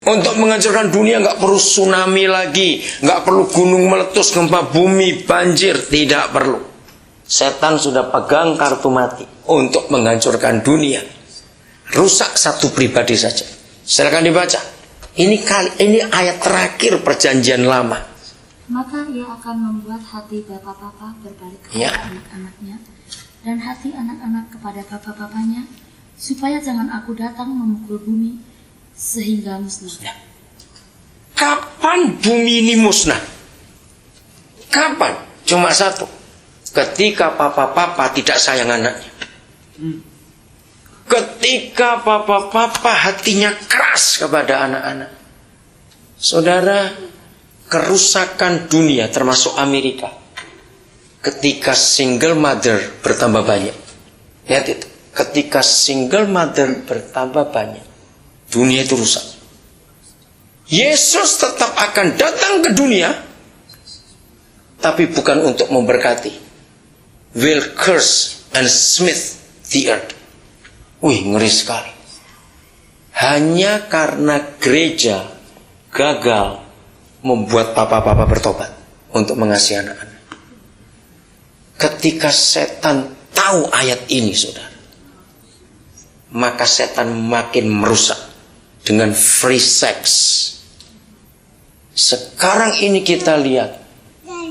Untuk menghancurkan dunia nggak perlu tsunami lagi, nggak perlu gunung meletus, gempa bumi, banjir, tidak perlu. Setan sudah pegang kartu mati untuk menghancurkan dunia. Rusak satu pribadi saja. Silakan dibaca. Ini ayat terakhir perjanjian lama. Maka ia akan membuat hati bapak-bapak berbalik kepada anak-anaknya, dan hati anak-anak kepada bapak-bapaknya, supaya jangan aku datang memukul bumi sehingga musnah. Kapan bumi ini musnah? Kapan? Cuma satu. Ketika papa-papa tidak sayang anaknya. Ketika papa-papa hatinya keras kepada anak-anak. Saudara, kerusakan dunia termasuk Amerika. Ketika single mother bertambah banyak. Lihat itu. Ketika single mother bertambah banyak, dunia itu rusak. Yesus tetap akan datang ke dunia, tapi bukan untuk memberkati. Will curse and smite the earth. Wih, ngeri sekali. Hanya karena gereja gagal membuat papa-papa bertobat untuk mengasihi anak-anak. Ketika setan tahu ayat ini, saudara, maka setan makin merusak dengan free sex. Sekarang ini kita lihat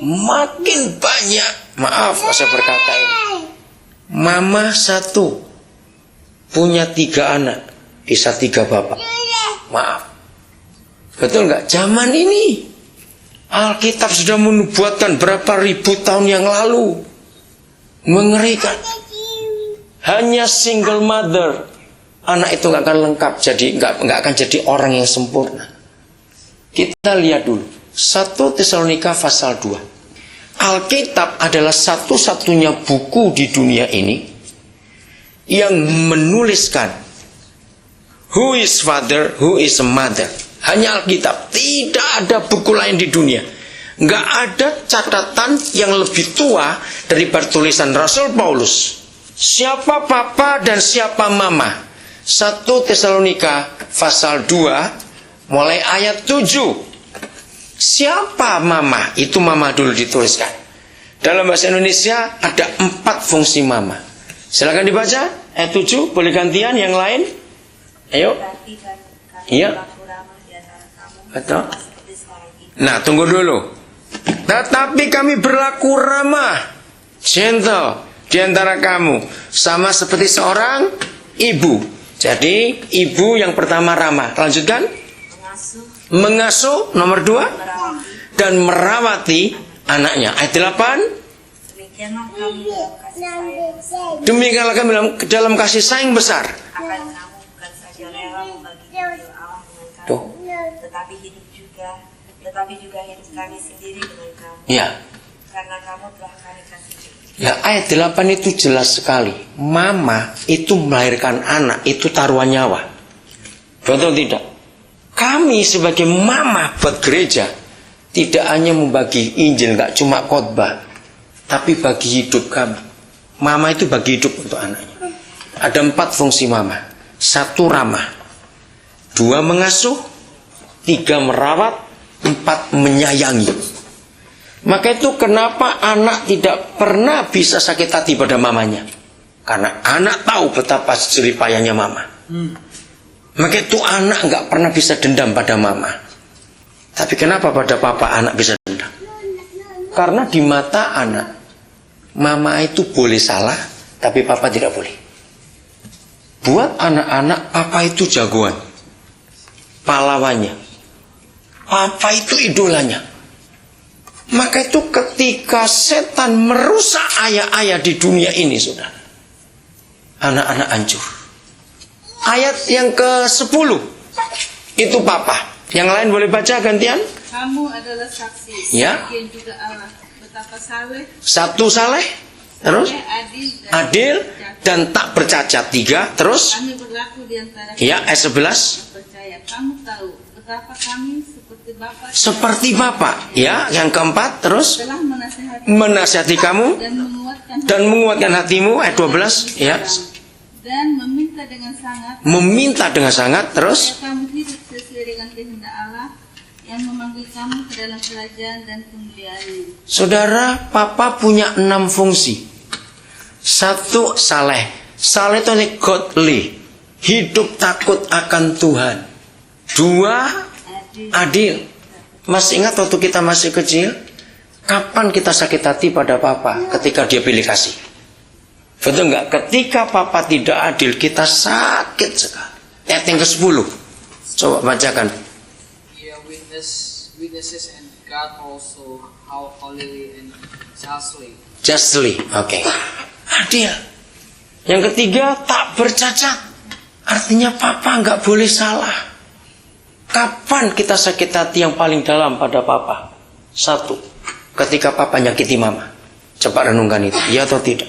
makin banyak, maaf kalau saya berkata ini, mama satu punya 3 anak, bisa 3 bapak. Maaf, betul nggak? Zaman ini Alkitab sudah menubuatkan berapa ribu tahun yang lalu. Mengerikan. Hanya single mother, anak itu nggak akan lengkap, jadi nggak akan jadi orang yang sempurna. Kita lihat dulu 1 Tesalonika pasal 2. Alkitab adalah satu-satunya buku di dunia ini yang menuliskan who is father, who is a mother. Hanya Alkitab, tidak ada buku lain di dunia. Nggak ada catatan yang lebih tua daripada tulisan Rasul Paulus. Siapa papa dan siapa mama. 1 Tesalonika pasal 2 mulai ayat 7. Siapa mama? Itu mama dulu dituliskan. Dalam bahasa Indonesia ada 4 fungsi mama. Silakan dibaca ayat 7. Boleh gantian yang lain? Ayo. Iya. Betul. Nah, tunggu dulu. Tetapi kami berlaku ramah, gentle di antara kamu, sama seperti seorang ibu. Jadi ibu yang pertama ramah. Lanjutkan. Mengasuh nomor 2 dan merawati anaknya. Ayat 8. Demikianlah kami dalam kasih sayang besar. Akan kamu bukan saja rela membagi Allah dengan kami, tetapi juga hidup kami sendiri dengan kamu. Ya. Karena kamu telah kami kasih. Ya, ayat 8 itu jelas sekali. Mama itu melahirkan anak, itu taruhan nyawa. Betul tidak? Kami sebagai mama buat gereja tidak hanya membagi Injil, nggak cuma khotbah, tapi bagi hidup kami. Mama itu bagi hidup untuk anaknya. Ada 4 fungsi mama. 1 ramah, 2 mengasuh, 3 merawat, 4 menyayangi. Maka itu kenapa anak tidak pernah bisa sakit hati pada mamanya. Karena anak tahu betapa jerih payahnya mama. Maka itu anak nggak pernah bisa dendam pada mama. Tapi kenapa pada papa anak bisa dendam? Karena di mata anak, mama itu boleh salah, tapi papa tidak boleh. Buat anak-anak, papa itu jagoan, pahlawannya. Papa itu idolanya. Maka itu ketika setan merusak ayah-ayah di dunia ini, saudara, anak-anak hancur. Ayat yang ke-10 itu papa. Yang lain boleh baca gantian. Kamu adalah saksi. Ya. Demikian juga Allah. Betapa saleh. 1 saleh. Terus adil dan tak bercacat. 3. Terus. Kami berlaku di antara. Ya, ayat 11. Percaya. Kamu tahu betapa kami seperti Bapa. Seperti Bapa. Ya, yang keempat. Terus. Telah menasihati kamu dan menguatkan hatimu. Ayat 12. Ya. Dan meminta dengan sangat. Meminta dengan sangat. Terus. Kamu hidup sesuai dengan kehendak Allah yang memanggil kamu ke dalam kerajaan dan kemuliaannya. Saudara, Papa punya 6 fungsi. 1, saleh. Saleh itu godly, hidup takut akan Tuhan. 2, adil. Masih ingat waktu kita masih kecil, kapan kita sakit hati pada Papa ketika dia pilih kasih? Betul nggak? Ketika Papa tidak adil, kita sakit sekali. Ayat yang ke-10. Coba bacakan. He witnesses and God also how holy and justly. Oke. Adil. Yang ketiga, tak bercacat. Artinya Papa nggak boleh salah. Kapan kita sakit hati yang paling dalam pada Papa? 1, ketika Papa nyakiti Mama. Coba renungkan itu, iya atau tidak?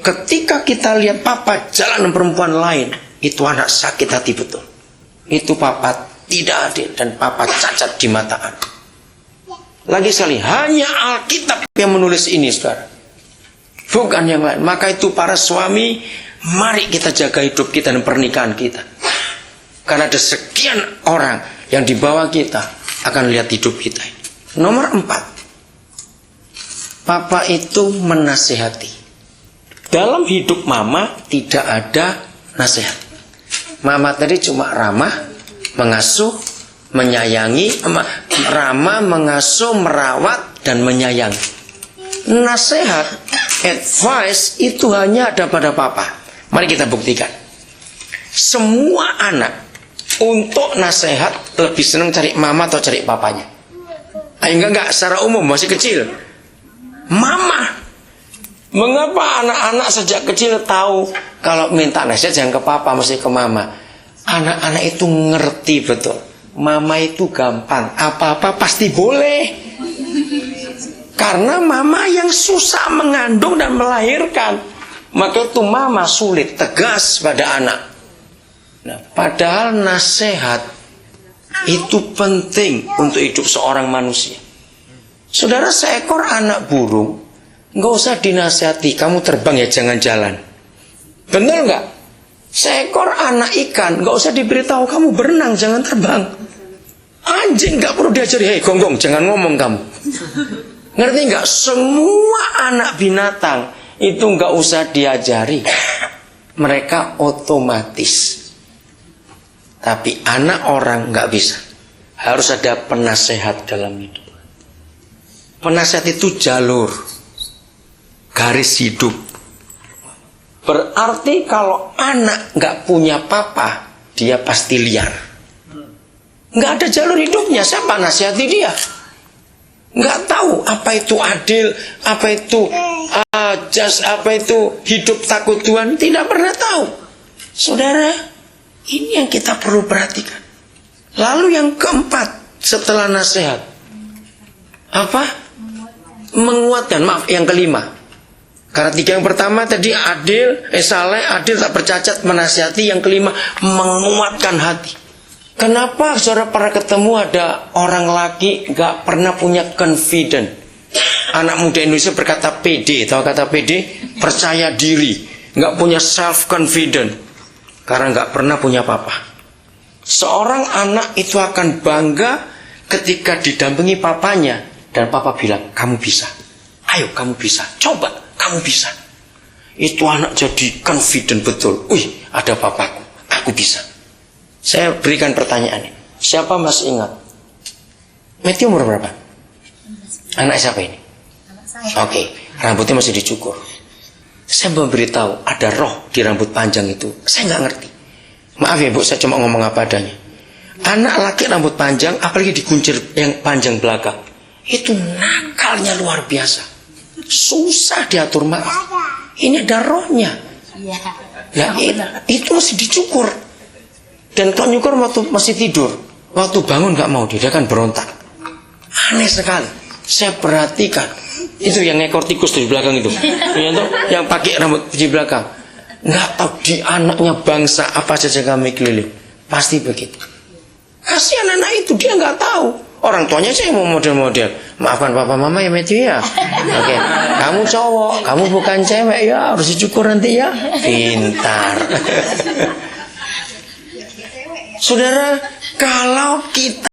Ketika kita lihat Papa jalan dengan perempuan lain, itu anak sakit hati betul. Itu Papa tidak adil dan Papa cacat di mata anak. Lagi sekali, hanya Alkitab yang menulis ini, saudara. Bukan yang lain. Maka itu para suami, mari kita jaga hidup kita dan pernikahan kita. Karena ada sekian orang yang di bawah kita akan lihat hidup kita. Nomor 4. Papa itu menasehati. Dalam hidup Mama tidak ada nasihat. Mama tadi cuma ramah, mengasuh, menyayangi, ramah, mengasuh, merawat, dan menyayangi. Nasihat, advice itu hanya ada pada Papa. Mari kita buktikan. Semua anak untuk nasihat lebih senang cari Mama atau cari papanya? Enggak, secara umum masih kecil. Mama. Mengapa anak-anak sejak kecil tahu kalau minta nasihat jangan ke Papa, mesti ke Mama? Anak-anak itu ngerti betul. Mama itu gampang, apa-apa pasti boleh. Karena Mama yang susah mengandung dan melahirkan. Maka itu Mama sulit, tegas pada anak. Nah, padahal nasihat itu penting untuk hidup seorang manusia. Saudara, seekor anak burung nggak usah dinasihati, kamu terbang ya jangan jalan. Benar nggak? Seekor anak ikan nggak usah diberitahu kamu berenang jangan terbang. Anjing nggak perlu diajari, hei gonggong jangan ngomong kamu. Ngerti nggak? Semua anak binatang itu nggak usah diajari, mereka otomatis. Tapi anak orang nggak bisa, harus ada penasehat dalam hidup. Penasehat itu jalur, garis hidup. Berarti kalau anak nggak punya papa, dia pasti liar. Nggak ada jalur hidupnya. Siapa nasihati dia? Nggak tahu apa itu adil, apa itu apa itu hidup takut Tuhan. Tidak pernah tahu. Saudara, ini yang kita perlu perhatikan. Lalu yang keempat setelah nasihat, apa? Menguatkan. Maaf, yang kelima. Karena 3 yang pertama tadi adil, saleh, adil, tak bercacat, menasihati. Yang kelima, menguatkan hati. Kenapa saudara pernah ketemu ada orang laki gak pernah punya confident? Anak muda Indonesia berkata PD. Tahu kata PD? Percaya diri. Gak punya self confident. Karena gak pernah punya papa. Seorang anak itu akan bangga ketika didampingi papanya. Dan papa bilang, kamu bisa. Ayo kamu bisa. Coba, kamu bisa. Itu anak jadi confident betul. Wih, ada papaku. Aku bisa. Saya berikan pertanyaan. Siapa masih ingat? Matthew umur berapa? Anak siapa ini? Anak saya. Oke, rambutnya masih dicukur. Saya memberitahu ada roh di rambut panjang itu. Saya nggak ngerti. Maaf ya Bu, saya cuma ngomong apa adanya. Anak laki rambut panjang, apalagi dikuncir yang panjang belakang, itu nakalnya luar biasa. Susah diatur, maaf. Ini ada rohnya. Iya. Nah, itu masih dicukur. Dan kalau nyukur waktu masih tidur, waktu bangun nggak mau, dia akan berontak. Aneh sekali. Saya perhatikan. Itu yang ekor tikus di belakang itu. Yang pakai rambut di belakang. Nggak tahu di anaknya bangsa apa saja kami keliling. Pasti begitu. Kasihan anak itu, dia nggak tahu. Orang tuanya saya mau model-model. Maafkan papa mama ya Matthew ya. Oke. Kamu cowok, kamu bukan cewek ya, harus dicukur nanti ya. Pintar. Saudara, Kalau kita